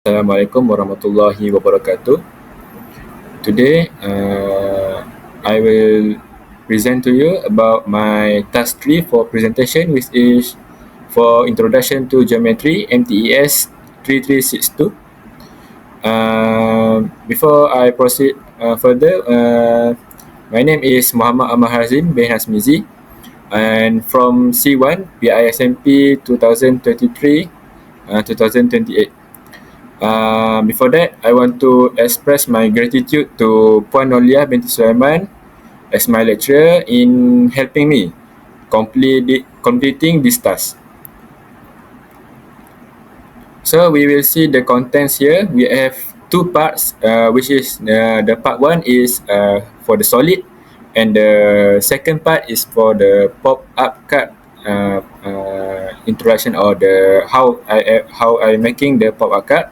Assalamualaikum warahmatullahi wabarakatuh. Today, I will present to you about my task 3 for presentation, which is for Introduction to Geometry, MTES 3362. Before I proceed further, my name is Muhammad Ahmad Hazim bin Hasmizi, and from C1 PISMP 2023-2028. Before that, I want to express my gratitude to Puan Nolia binti Sulaiman as my lecturer in helping me completing this task. So we will see the contents here. We have two parts, which is the part 1 is for the solid, and the second part is for the pop-up card introduction, or the how I making the pop-up card.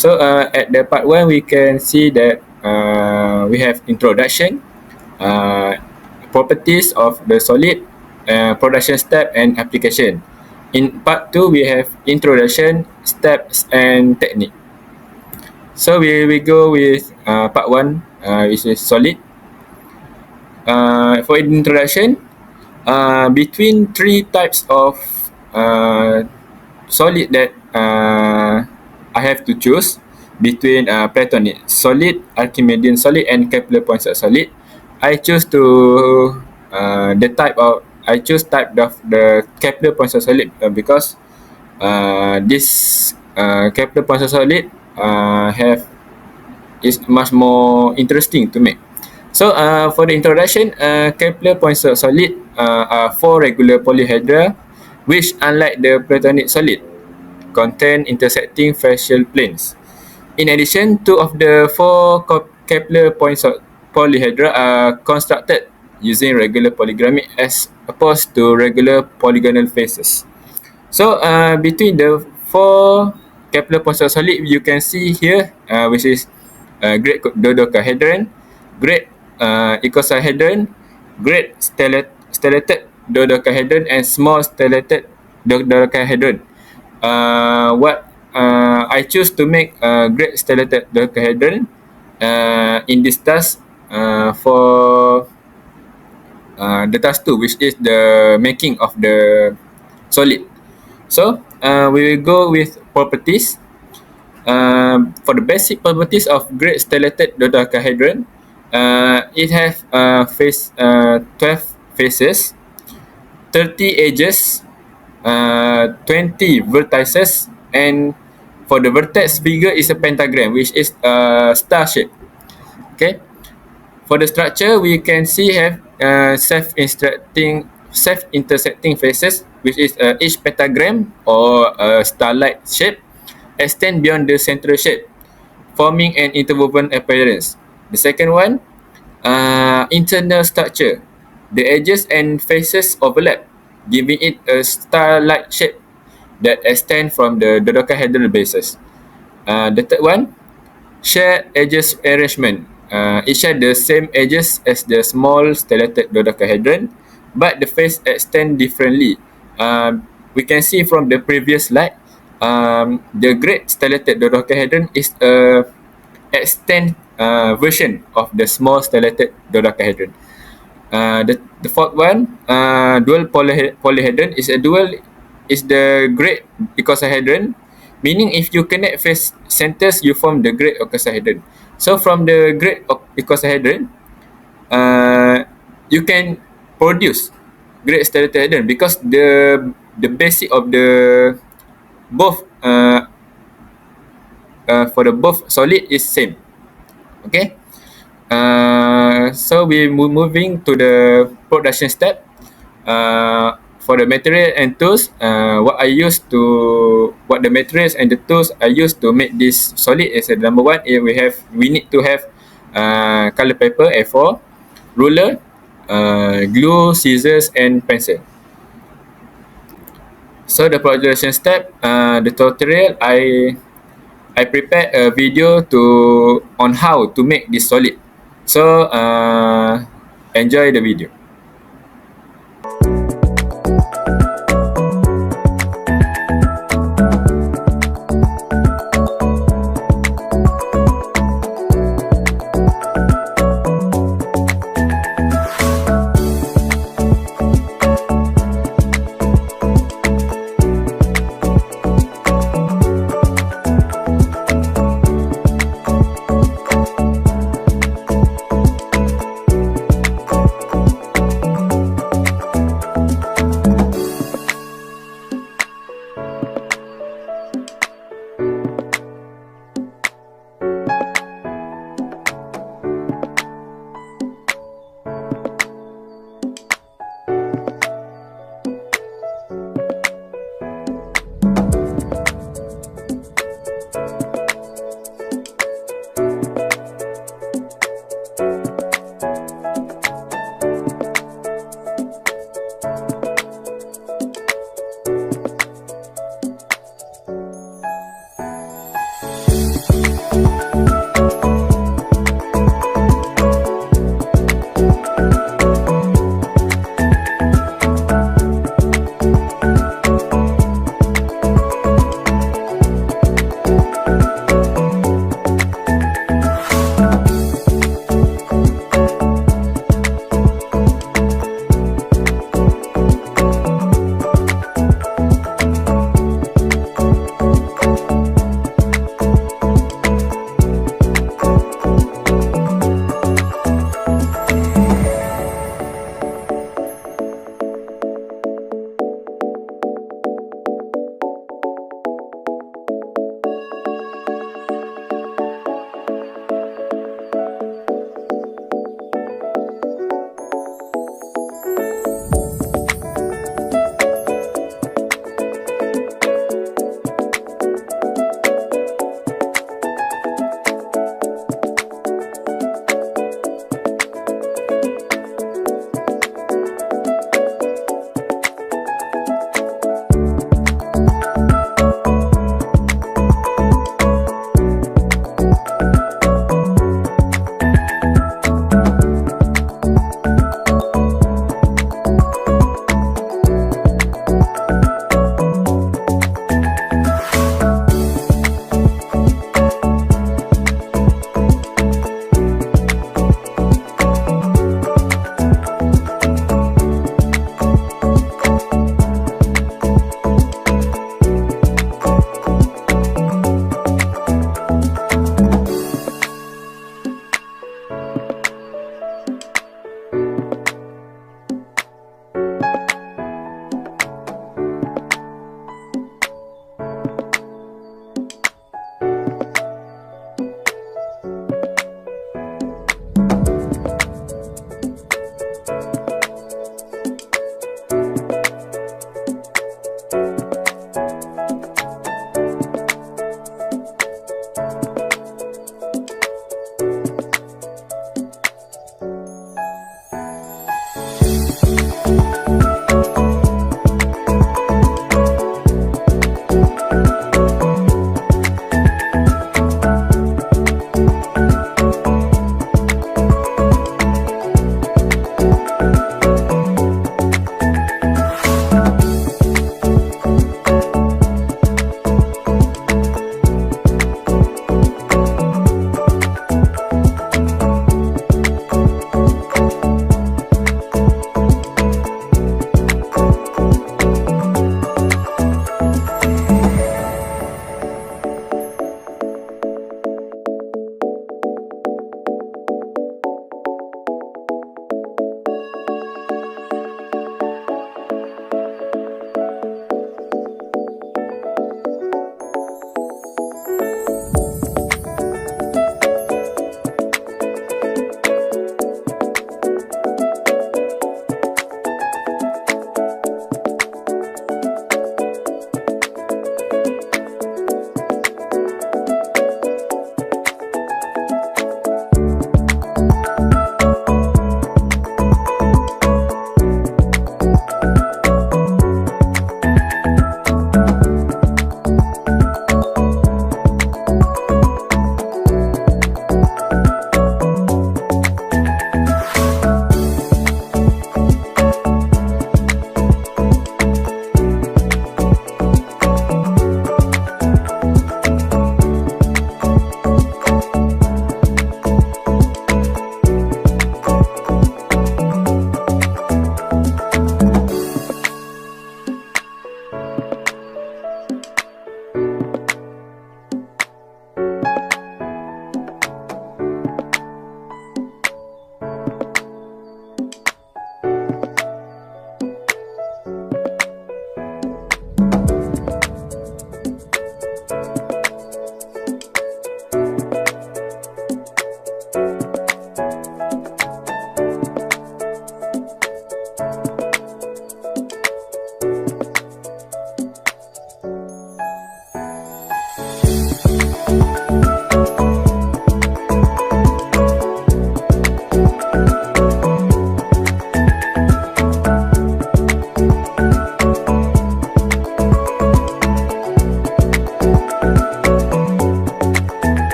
So at the part 1, we can see that we have introduction, properties of the solid, production step, and application. In part 2, we have introduction, steps, and technique. So we go with part 1, which is solid. For introduction, between three types of solid that I have to choose between Platonic solid, Archimedean solid, and Kepler pointed solid. I choose I choose type of the Kepler pointed solid because this Kepler pointed solid is much more interesting to make. So for the introduction, Kepler pointed solid are four regular polyhedra, which, unlike the Platonic solid, contain intersecting facial planes. In addition, two of the four Kepler polyhedra are constructed using regular polygamy as opposed to regular polygonal faces. So between the four Kepler pointed solid, you can see here, which is great dodecahedron, great icosahedron, great stellated dodecahedron, and small stellated dodecahedron. What I choose to make great stellated dodecahedron in this task for the task 2, which is the making of the solid. So we will go with properties. For the basic properties of great stellated dodecahedron, it has 12 faces, 30 edges, 20 vertices, and for the vertex figure is a pentagram, which is a star shape. Okay. For the structure, we can see have self-intersecting faces, which is each pentagram or a star-like shape extend beyond the central shape, forming an interwoven appearance. The second one, internal structure. The edges and faces overlap, giving it a star-like shape that extend from the dodecahedral bases. The third one, shared edges arrangement. It shares the same edges as the small stellated dodecahedron, but the face extend differently. We can see from the previous slide, the great stellated dodecahedron is a extend version of the small stellated dodecahedron. The fourth one, dual polyhedron is the great icosahedron, meaning if you connect face centers, you form the great icosahedron. So from the great icosahedron, you can produce great stellated because the basic of the both for the both solid is same. Okay. So we moving to the production step. For the material and tools, what the materials and the tools I use to make this solid is number one, we need to have color paper A4, ruler, glue, scissors, and pencil. So the production step, the tutorial, I prepared a video on how to make this solid. So enjoy the video.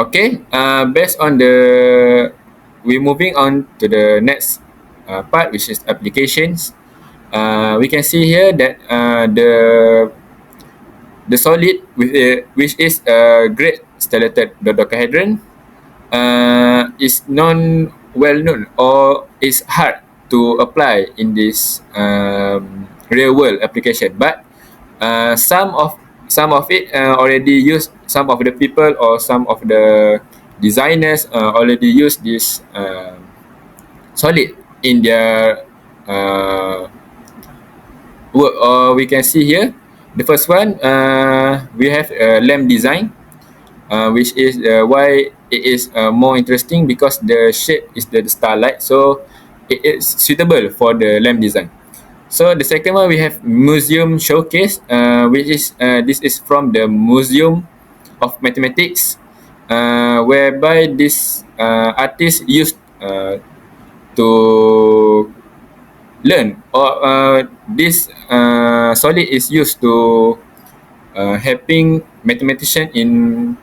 Okay, based on the, we're moving on to the next part, which is applications. We can see here that the solid with which is a great stellated dodecahedron is well known or is hard to apply in this real world application, but some of it already used, some of the people or some of the designers already use this solid in their work. Or we can see here the first one, we have a lamp design, which is why it is more interesting, because the shape is the starlight, so it is suitable for the lamp design. So the second one, we have museum showcase, which is this is from the Museum of Mathematics, whereby this artist used to learn, or this solid is used to helping mathematician in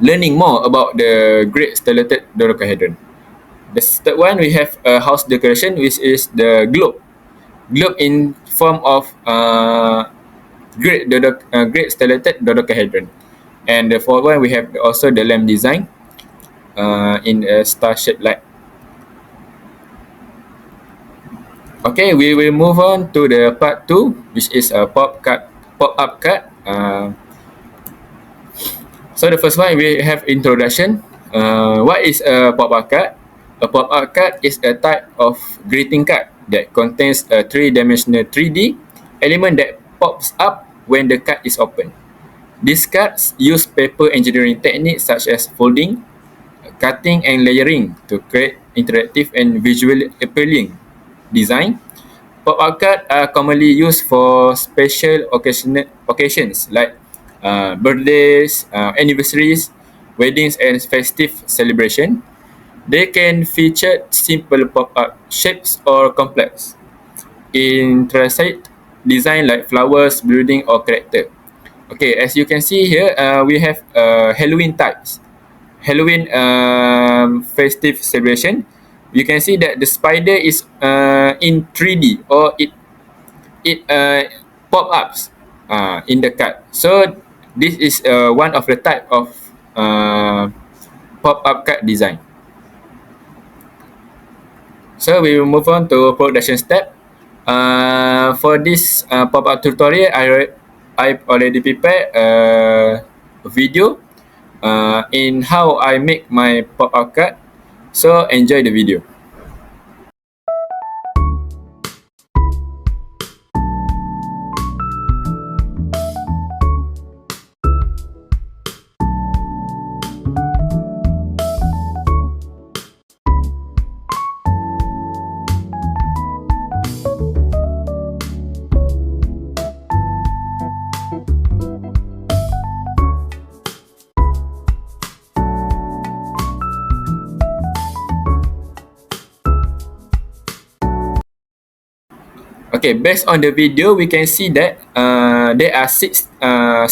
learning more about the great stellated dodecahedron. The third one, we have a house decoration, which is the globe. Globe in form of great stellated dodecahedron. And the fourth one, we have also the lamp design in a star-shaped light. Okay, we will move on to the part 2, which is a pop-up card. So the first one, we have introduction. What is a pop-up card? A pop-up card is a type of greeting card that contains a three-dimensional 3D element that pops up when the card is open. These cards use paper engineering techniques such as folding, cutting, and layering to create interactive and visually appealing design. Pop-up cards are commonly used for special occasions like birthdays, anniversaries, weddings, and festive celebration. They can feature simple pop-up shapes or complex, intricate design like flowers, building, or character. Okay, as you can see here, we have Halloween types. Halloween festive celebration. You can see that the spider is in 3D, or it pop ups in the card. So this is one of the type of pop up card design. So we will move on to production step. For this pop-up tutorial, I already prepared a video in how I make my pop-up card. So enjoy the video. Okay, based on the video, we can see that there are 6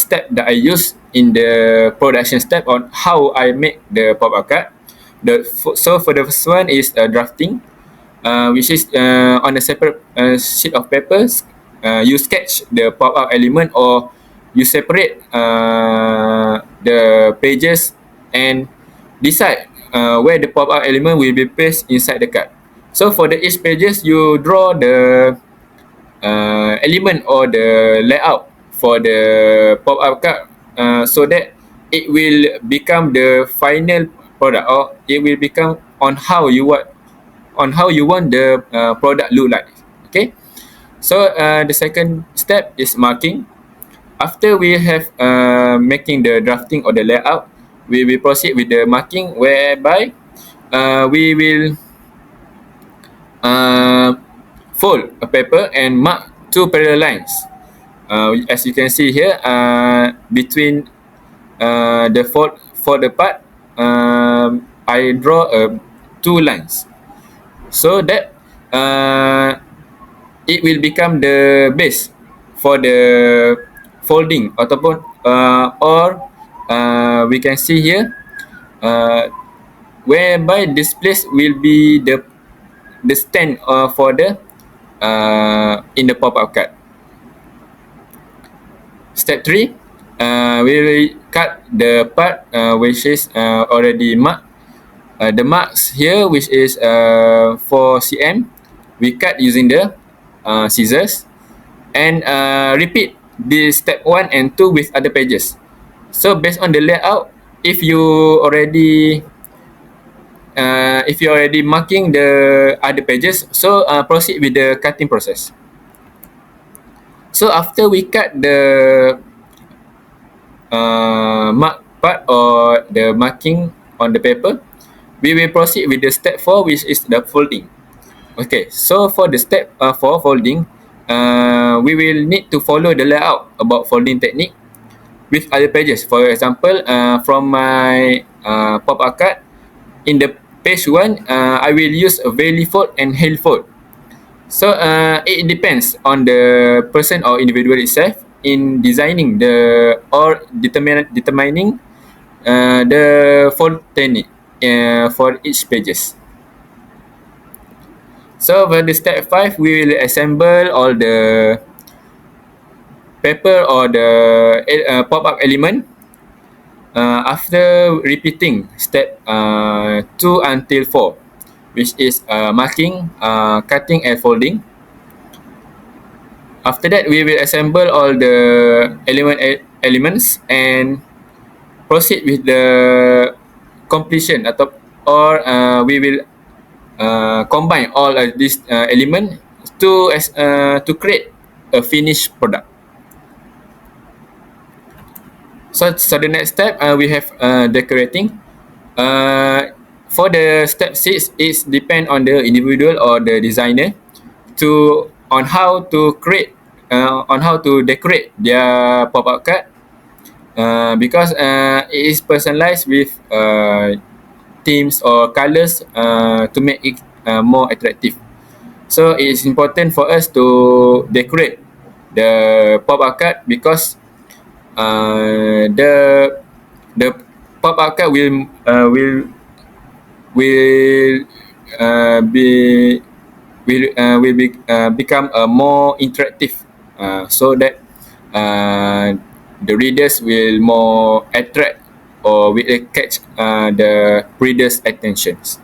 steps that I use in the production step on how I make the pop-up card. So for the first one is drafting, which is on a separate sheet of papers. You sketch the pop-up element, or you separate the pages and decide where the pop-up element will be placed inside the card. So for the each pages, you draw the element or the layout for the pop-up card, so that it will become the final product, or it will become on how you want the product look like. Okay, so the second step is marking. After we have making the drafting or the layout, we will proceed with the marking, whereby we will fold a paper and mark 2 parallel lines. As you can see here, between the fold part, I draw 2 lines, so that it will become the base for the folding, ataupun or we can see here, whereby this place will be the stand for the in the pop-up card. Step 3, we will cut the part which is already marked. The marks here, which is 4 cm, we cut using the scissors, and repeat this step 1 and 2 with other pages. So based on the layout, if you already marking the other pages, so proceed with the cutting process. So after we cut the mark part or the marking on the paper, we will proceed with the step 4, which is the folding. Okay, so for the step 4 folding, we will need to follow the layout about folding technique with other pages. For example, from my pop-up card, in the page 1, I will use a valley fold and heel fold. So it depends on the person or individual itself in designing or determining the fold technique for each pages. So for the step 5, we will assemble all the paper or the pop-up element after repeating step 2 until 4, which is marking, cutting and folding. After that, we will assemble all the elements and proceed with the completion, or we will combine all of these elements to create a finished product. So the next step, we have decorating. For the step 6, it depends on the individual or the designer on how to create, on how to decorate their pop-up card, because it is personalized with themes or colors to make it more attractive. So it is important for us to decorate the pop-up card, because the pop-up card will become more interactive, so that the readers will more attract or will catch the readers' attentions.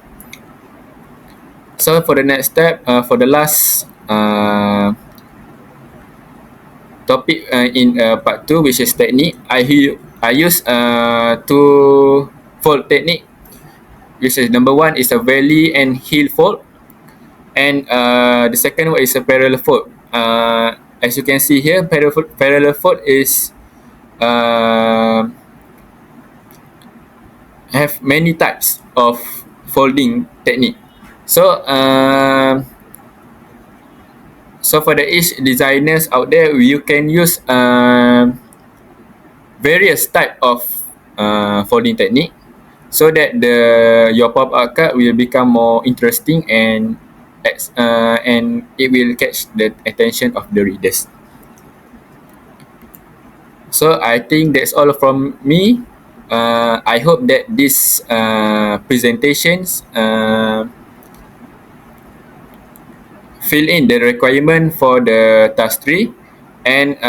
So for the next step, for the last topic in part 2, which is technique, I use two fold technique, which is number 1 is a valley and heel fold, and the second one is a parallel fold. As you can see here, parallel fold is have many types of folding technique. So for the each designers out there, you can use various type of folding technique, so that your pop-up card will become more interesting and it will catch the attention of the readers. So I think that's all from me. I hope that these presentations fill in the requirement for the task 3, and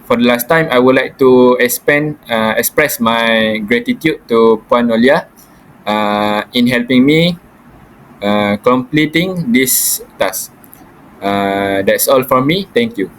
for the last time, I would like to express my gratitude to Puan Nolia in helping me completing this task. That's all from me. Thank you.